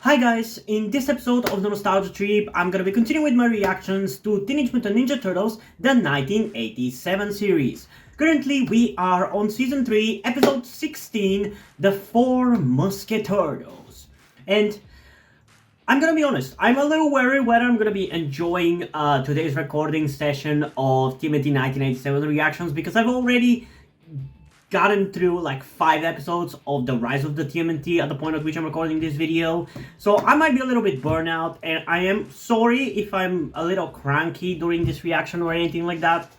Hi guys, in this episode of the Nostalgia Trip, I'm gonna be continuing with my reactions to Teenage Mutant Ninja Turtles, the 1987 series. Currently, we are on Season 3, Episode 16, The Four Musketurtles. And I'm gonna be honest, I'm a little worried whether I'm gonna be enjoying today's recording session of TMNT 1987 reactions because I've already gotten through like 5 episodes of the Rise of the TMNT at the point at which I'm recording this video. So I might be a little bit burnout, and I am sorry if I'm a little cranky during this reaction or anything like that.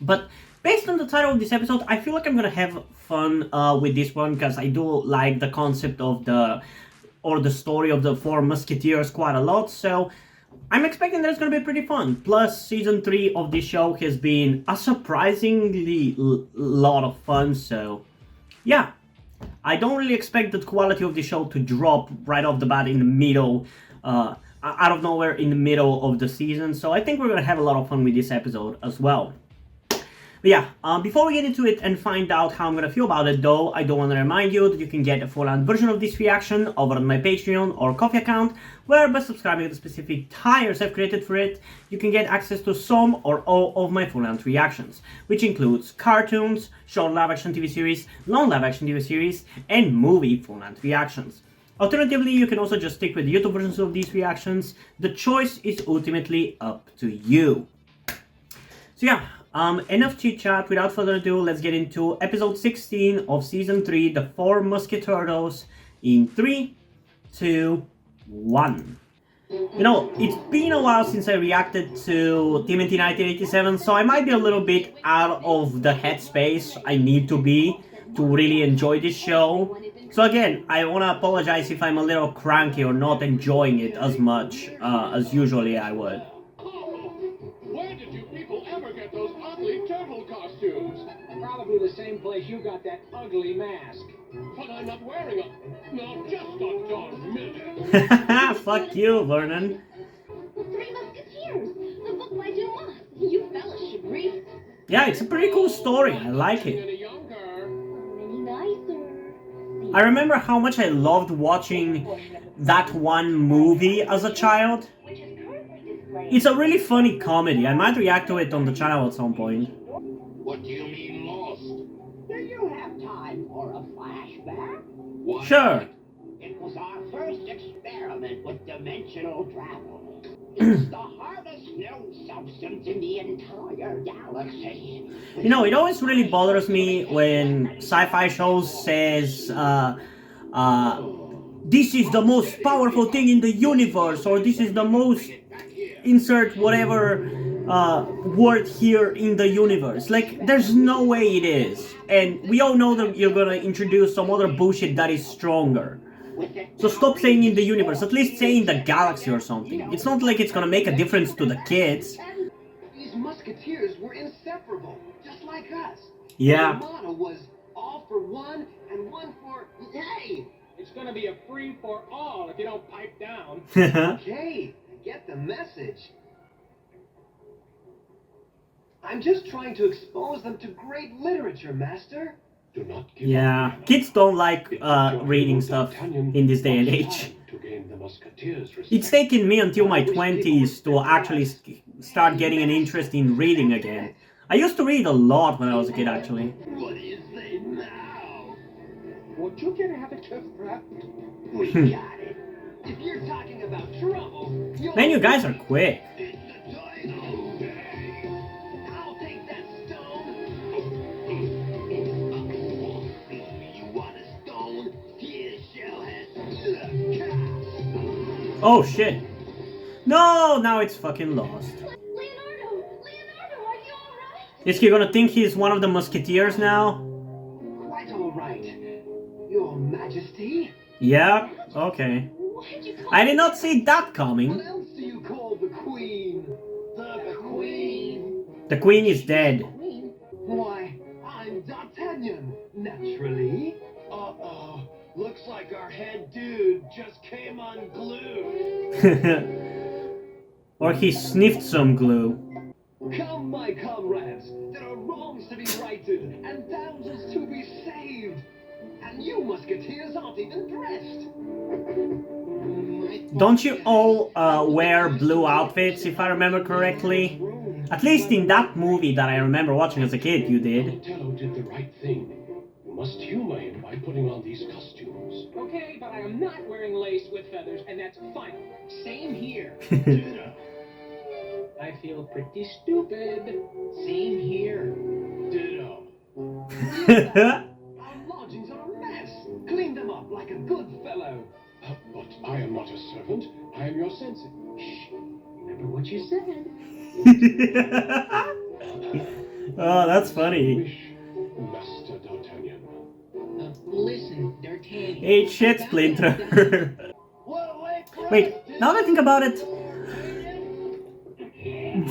But based on the title of this episode, I feel like I'm gonna have fun with this one because I do like the concept of the story of the Four Musketeers quite a lot. So I'm expecting that it's going to be pretty fun. Plus, Season 3 of this show has been a surprisingly lot of fun, so yeah. I don't really expect the quality of the show to drop right off the bat in the middle, out of nowhere in the middle of the season, so I think we're going to have a lot of fun with this episode as well. But yeah, before we get into it and find out how I'm gonna feel about it though, I do want to remind you that you can get a full-on version of this reaction over on my Patreon or Ko-fi account, where by subscribing to the specific tiers I've created for it, you can get access to some or all of my full-length reactions, which includes cartoons, short live-action TV series, long live-action TV series, and movie full-length reactions. Alternatively, you can also just stick with the YouTube versions of these reactions. The choice is ultimately up to you. So yeah, enough chit chat. Without further ado, let's get into episode 16 of season 3, The Four Musketurtles, in 3, 2, 1. You know, it's been a while since I reacted to TMNT 1987, so I might be a little bit out of the headspace I need to be to really enjoy this show. So again, I want to apologize if I'm a little cranky or not enjoying it as much as usually I would. Where did you people ever get those ugly turtle costumes? Probably the same place you got that ugly mask. But I'm not wearing them. Not just a darn minute. Fuck you, Vernon. Three Musketeers, the book by Dumas. You fellas should read. Yeah, it's a pretty cool story. I like it. Any younger. Any nicer. I remember how much I loved watching that one movie as a child. Which is currently displayed. It's a really funny comedy. I might react to it on the channel at some point. What do you mean lost? Do you have time for a flashback? What? Sure. It was our first experiment with dimensional travel. It's the hardest known substance in the entire galaxy. You know, it always really bothers me when sci-fi shows says, this is the most powerful thing in the universe, or this is the most insert whatever word here in the universe. Like, there's no way it is. And we all know that you're gonna introduce some other bullshit that is stronger. So stop saying in the universe, at least say in the galaxy or something. It's not like it's gonna make a difference to the kids. These musketeers were inseparable, just like us. Yeah. The motto was all for one and one for hey. It's gonna be a free for all if you don't pipe down. Okay, I get the message. I'm just trying to expose them to great literature, Master. Do not give Yeah, up. kids don't like reading stuff in this day and age. To gain the Musketeers' respect. It's taken me until my 20s to actually start getting an interest in reading again. I used to read a lot when I was a kid, actually. What do you say now? Would you get out of kiss breath? We got it. If you're talking about trouble, you'll Man, you guys are quick. It's the dino day. I'll take that stone. You want a stone? Here's Shellhead. Oh shit. No, now it's fucking lost. Leonardo, are you alright? Is he gonna think he's one of the Musketeers now? Quite all right, Your Majesty. Yeah, okay. Why'd you call I did not see that What coming. else do you call the Queen? The Queen. The queen is dead. Queen? Why, I'm D'Artagnan, naturally. Uh-oh. Looks like our head dude just came unglued. Or he sniffed some glue. Come, my comrades, there are wrongs to be righted and damsels to be saved. And you Musketeers aren't even dressed. Don't you all wear blue outfits, if I remember correctly? At least in that movie that I remember watching as a kid, you did. Donatello did the right thing. You must humor him by putting on these costumes. Okay, but I am not wearing lace with feathers, and that's fine. Same here. Ditto. I feel pretty stupid. Same here. Ditto. Our lodgings are a mess. Clean them up like a good fellow. But I am not a servant. I am your sensei. Shh. Remember what you said. Oh, that's funny. Wish, Master D'Artagnan. Listen, D'Artagnan. Hey, shit, Splinter. Wait, now that I think about it,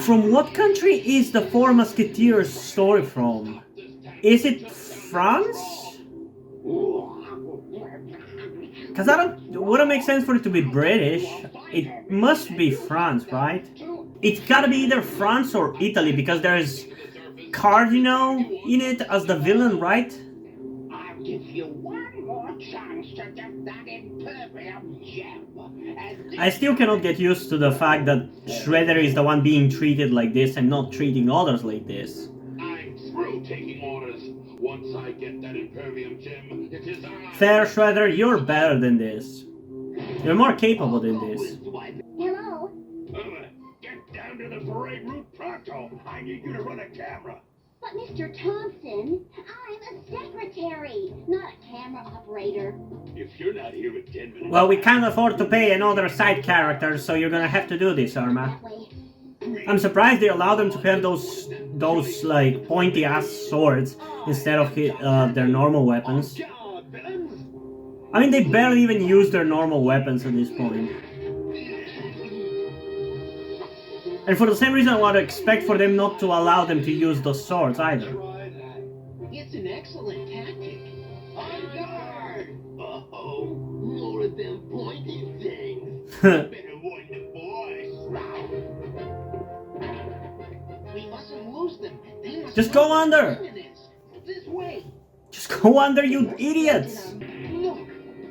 from what country is the Four Musketeers story from? Is it France? Because wouldn't make sense for it to be British. It must be France, right? It's gotta be either France or Italy because there's Cardinal in it as the villain, right? I'll give you one more chance to get that Imperium gem. And I still cannot get used to the fact that Shredder is the one being treated like this and not treating others like this. I'm through taking orders. Once I get that Imperium gem, it is ours. Fair, Shredder, you're better than this. You're more capable than this. Hello? Get down to the parade route pronto. I need you to run a camera. But Mr. Thompson, I'm a secretary, not a camera operator. If you're not here in 10 minutes... Well, we can't afford to pay another side character, so you're gonna have to do this, Irma. That way. I'm surprised they allow them to have those like pointy ass swords instead of their normal weapons. God, villains! I mean, they barely even use their normal weapons at this point. And for the same reason, I would expect for them not to allow them to use those swords either. it's an excellent tactic. On guard! Uh-oh, more of them pointy things. Better warn the boys. We mustn't lose them. They must Just go know under. what time it is. This way. Just go under, you idiots! Look,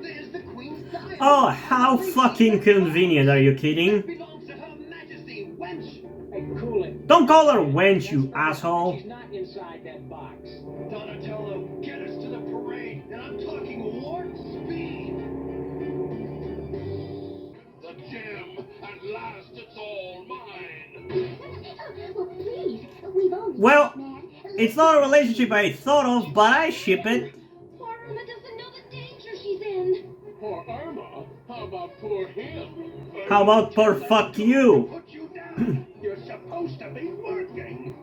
there's the Queen's dial. Oh, how fucking convenient, are you kidding? Belongs to Her Majesty, wench. Hey, cool it. Don't call her wench, you asshole! She's not inside that box. Donatello, get us to the parade, and I'm talking warp speed. The gem, at last it's all mine. Well, please, we've only Well, met, man. it's not a relationship I thought of, but I ship it. Poor Irma doesn't know the danger she's in. Poor Irma? How about poor him? How about poor fuck you? Put you down. You're supposed to be working.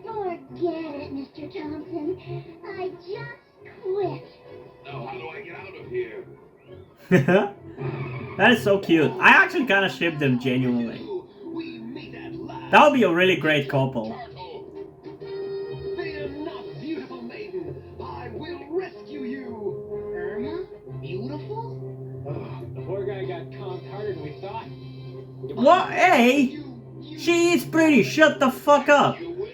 Forget it, Mr. Thompson. I just quit. Now how do I get out of here? That is so cute. I actually kind of ship them genuinely. We meet at last. That would be a really great couple. Turtle. Fear not, beautiful maiden. I will rescue you. Irma? Beautiful? The poor guy got conked harder than we thought. What? Hey! She is pretty, shut the fuck up! You wish.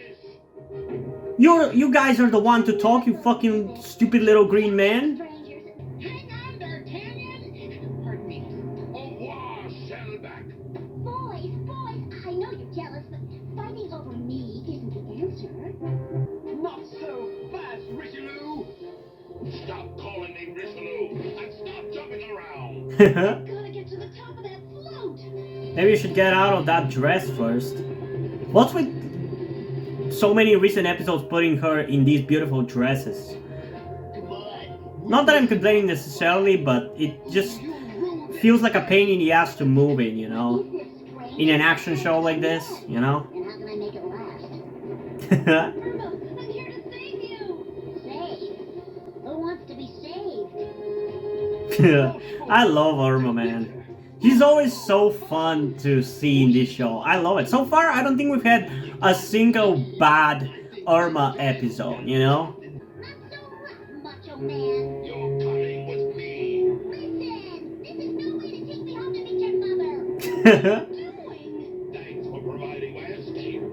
You guys are the one to talk, you fucking stupid little green man. Strangers. Hang on, D'Artagnan. Pardon me. Au revoir, Shellback. Boys, I know you're jealous, but fighting over me isn't the answer. Not so fast, Richelieu. Stop calling me Richelieu and stop jumping around. Gotta get to the top of that float. Maybe you should get out of that dress first. What's with so many recent episodes putting her in these beautiful dresses? Not that I'm complaining necessarily, but it just feels like a pain in the ass to move in, you know? Is this strange? In an action show like this, you know? And how can I make it last? I Irma, I'm here to save you. Save? Who wants to be saved? love Irma, man. She's always so fun to see in this show. I love it. So far, I don't think we've had a single bad Irma episode, you know? Not so rough, macho man. You're coming with me. Listen, this is no way to take me home to meet your mother. Doing? Thanks for providing my escape.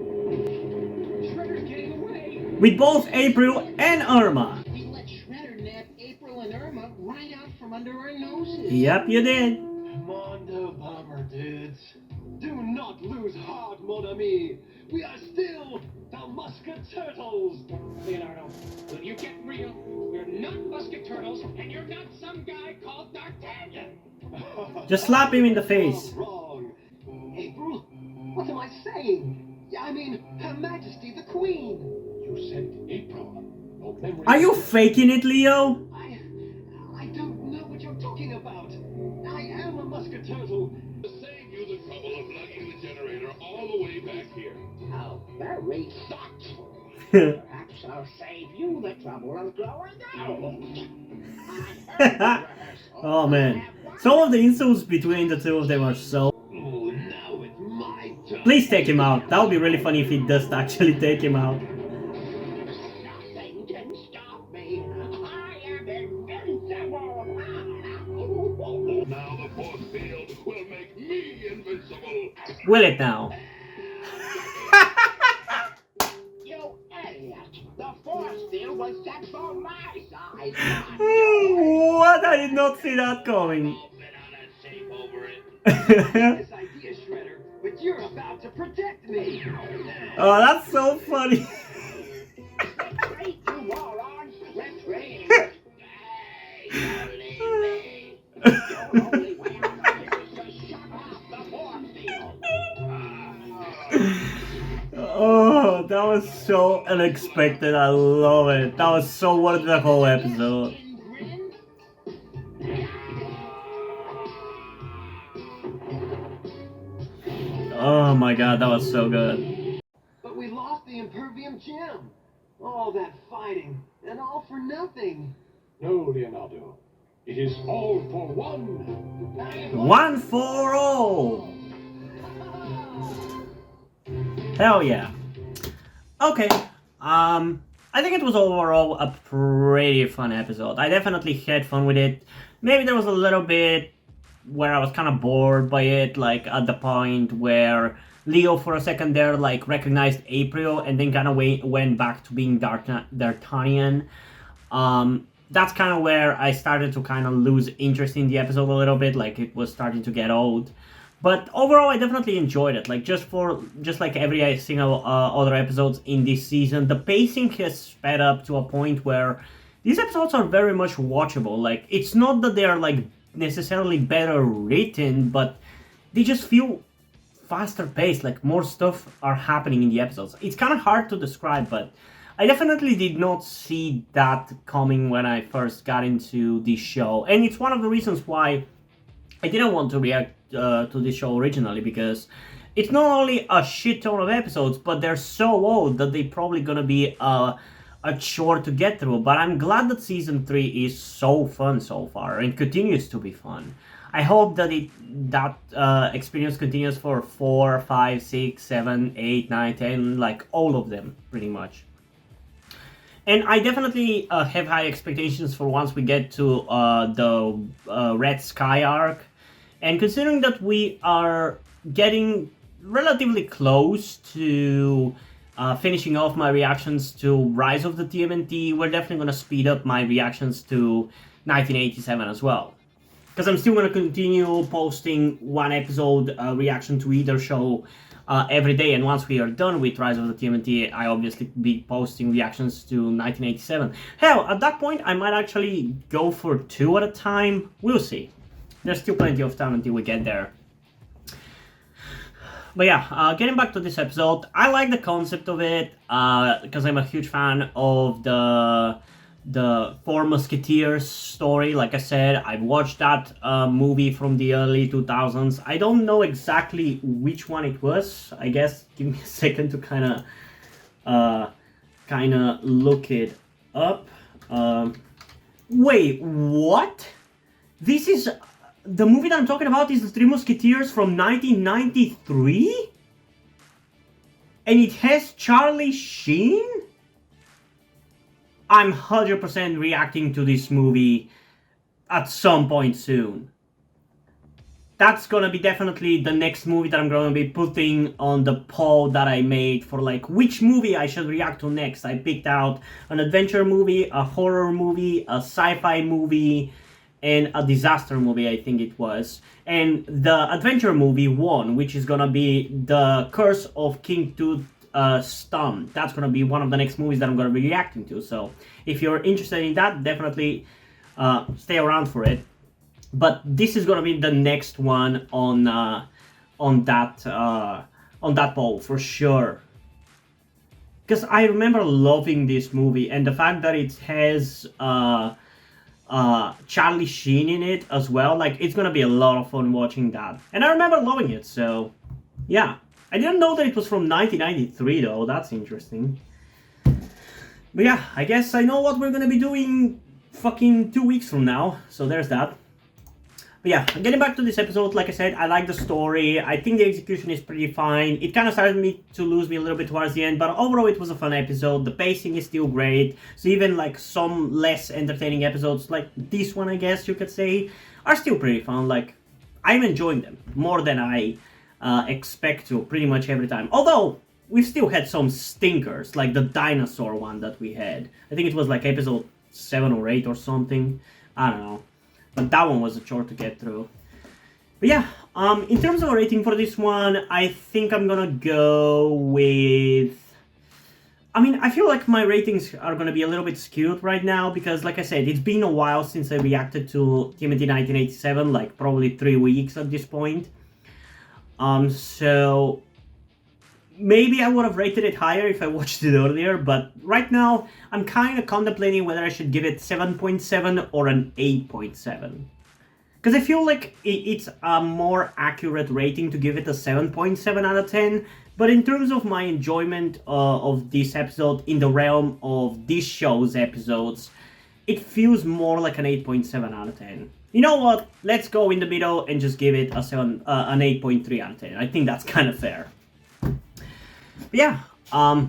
Shredder's getting away. With both April and Irma. We let Shredder nab April and from under our noses. Yep, you did. Mondo Bomber dudes. Do not lose heart, mon ami. We are still the Musketurtles. Leonardo, will you get real? We're not Musketurtles, and you're not some guy called D'Artagnan. Just slap him in the face. Wrong. April, what am I saying? I mean, Her Majesty the Queen. You said April. No memory. Are you faking it, Leo? I don't know what you're talking about. I am a Musketurtle. To save you the trouble of lugging the generator all the way back here. How very thoughtful. Perhaps I'll save you the trouble of growing out. Oh man, some of the insults between the two of them are so... Oh, now it's my turn. Please take him out. That would be really funny if he does actually take him out. Nothing can stop me. I am invincible. Now the force field will make me invincible. Will it now? You idiot. The force field was set for my side, not yours. What? I did not see that coming. Been on a safe over it. This idea, Shredder, but you're about to protect me. Oh, that's so funny. Retreat, you morons. Retreat. Hey, don't leave me. The only way out of this is to shut off the force field. Oh, that was so unexpected. I love it. That was so worth the whole episode. Oh my god, that was so good. But we lost the Impervium gem. All that fighting, and all for nothing. No, Leonardo. It is all for one. One for all. Hell yeah. Okay. I think it was overall a pretty fun episode. I definitely had fun with it. Maybe there was a little bit where I was kind of bored by it, like at the point where Leo for a second there like recognized April and then kind of went back to being D'Artagnan. That's kind of where I started to kind of lose interest in the episode a little bit, like it was starting to get old. But overall, I definitely enjoyed it. Like just like every single other episodes in this season, the pacing has sped up to a point where these episodes are very much watchable. Like it's not that they are like necessarily better written, but they just feel faster paced. Like more stuff are happening in the episodes. It's kind of hard to describe, but I definitely did not see that coming when I first got into this show, and it's one of the reasons why I didn't want to react to this show originally, because it's not only a shit ton of episodes, but they're so old that they're probably gonna be a chore to get through. But I'm glad that season 3 is so fun so far and continues to be fun. I hope that experience continues for 4, 5, 6, 7, 8, 9, 10, like all of them pretty much. And I definitely have high expectations for once we get to the Red Sky arc. And considering that we are getting relatively close to finishing off my reactions to Rise of the TMNT, we're definitely going to speed up my reactions to 1987 as well. Because I'm still going to continue posting one episode reaction to either show every day, and once we are done with Rise of the TMNT, I obviously be posting reactions to 1987. Hell, at that point, I might actually go for 2 at a time. We'll see. There's still plenty of time until we get there. But yeah, getting back to this episode, I like the concept of it, because I'm a huge fan of the Four Musketeers story. Like I said, I've watched that movie from the early 2000s. I don't know exactly which one it was. I guess give me a second to kind of look it up. Wait, what? This is the movie that I'm talking about is The Three Musketeers from 1993? And it has Charlie Sheen? I'm 100% reacting to this movie at some point soon. That's gonna be definitely the next movie that I'm gonna be putting on the poll that I made for like which movie I should react to next. I picked out an adventure movie, a horror movie, a sci-fi movie, and a disaster movie, I think it was. And the adventure movie won, which is gonna be The Curse of King Tut Stone. That's gonna be one of the next movies that I'm gonna be reacting to. So if you're interested in that, definitely stay around for it. But this is gonna be the next one on that poll for sure. Because I remember loving this movie, and the fact that it has Charlie Sheen in it as well, like, it's gonna be a lot of fun watching that. And I remember loving it, so yeah. I didn't know that it was from 1993 though, that's interesting. But yeah, I guess I know what we're gonna be doing fucking 2 weeks from now, so there's that. But yeah, getting back to this episode, like I said, I like the story. I think the execution is pretty fine. It kind of started to lose me a little bit towards the end, but overall it was a fun episode. The pacing is still great. So even like some less entertaining episodes, like this one, I guess you could say, are still pretty fun. Like, I'm enjoying them more than I expect to pretty much every time. Although, we've still had some stinkers, like the dinosaur one that we had. I think it was like episode 7 or 8 or something. I don't know. But that one was a chore to get through. But yeah, in terms of a rating for this one, I think I'm gonna go with... I mean, I feel like my ratings are gonna be a little bit skewed right now because, like I said, it's been a while since I reacted to TMNT 1987, like probably 3 weeks at this point. So maybe I would have rated it higher if I watched it earlier, but right now I'm kind of contemplating whether I should give it 7.7 or an 8.7. Because I feel like it's a more accurate rating to give it a 7.7 out of 10, but in terms of my enjoyment of this episode in the realm of this show's episodes, it feels more like an 8.7 out of 10. You know what? Let's go in the middle and just give it an 8.3 out of 10. I think that's kind of fair. But yeah, I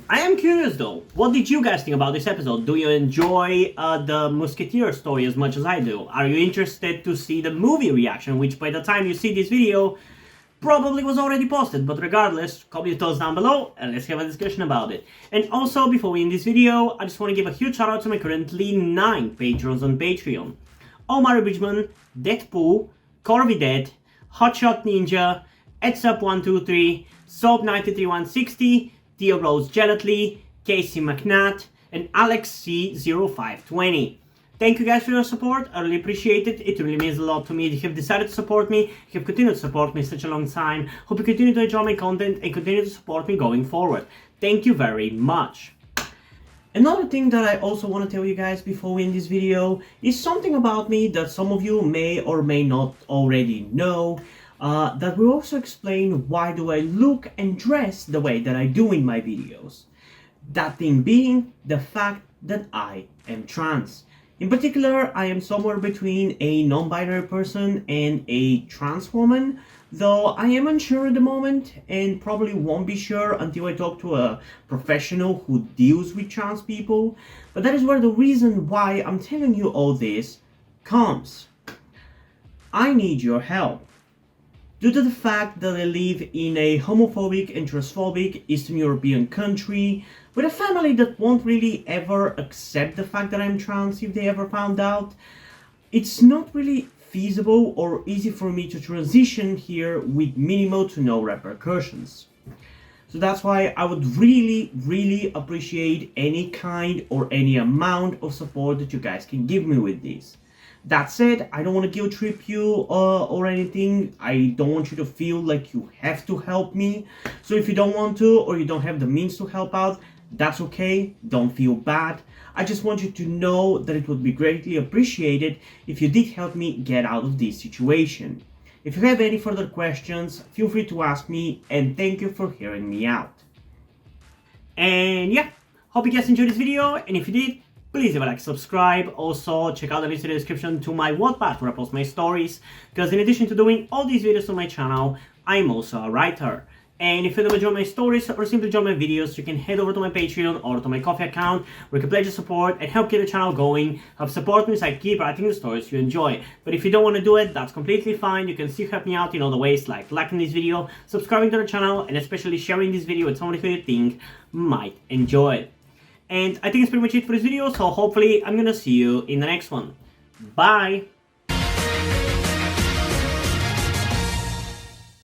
am curious though, what did you guys think about this episode? Do you enjoy the Musketeer story as much as I do? Are you interested to see the movie reaction, which by the time you see this video, probably was already posted, but regardless, comment your thoughts down below and let's have a discussion about it. And also, before we end this video, I just want to give a huge shout out to my currently 9 patrons on Patreon. Omar Bridgman, Deadpool, Corby Dead, Hotshot Ninja, Edsup123, Soap93160, Theo Rose Gelatly, Casey McNatt, and Alex C0520. Thank you guys for your support, I really appreciate it, it really means a lot to me that you have decided to support me, you have continued to support me such a long time, hope you continue to enjoy my content and continue to support me going forward. Thank you very much. Another thing that I also want to tell you guys before we end this video is something about me that some of you may or may not already know. That will also explain why do I look and dress the way that I do in my videos. That thing being the fact that I am trans. In particular, I am somewhere between a non-binary person and a trans woman, though I am unsure at the moment and probably won't be sure until I talk to a professional who deals with trans people. But that is where the reason why I'm telling you all this comes. I need your help. Due to the fact that I live in a homophobic and transphobic Eastern European country, with a family that won't really ever accept the fact that I'm trans if they ever found out, it's not really feasible or easy for me to transition here with minimal to no repercussions. So that's why I would really appreciate any kind or any amount of support that you guys can give me with this. That said, I don't want to guilt trip you or anything. I don't want you to feel like you have to help me. So if you don't want to or you don't have the means to help out, that's okay. Don't feel bad. I just want you to know that it would be greatly appreciated if you did help me get out of this situation. If you have any further questions, feel free to ask me, and thank you for hearing me out. And yeah, hope you guys enjoyed this video, and if you did, please leave a like, subscribe. Also, check out the link in the description to my Wattpad where I post my stories, because in addition to doing all these videos on my channel, I'm also a writer. And if you don't enjoy my stories or simply enjoy my videos, you can head over to my Patreon or to my Ko-fi account where you can pledge your support and help keep the channel going, help support me so I keep writing the stories you enjoy. But if you don't want to do it, that's completely fine. You can still help me out in other ways, like liking this video, subscribing to the channel, and especially sharing this video with someone who you think might enjoy it. And I think that's pretty much it for this video, so hopefully I'm gonna see you in the next one. Bye!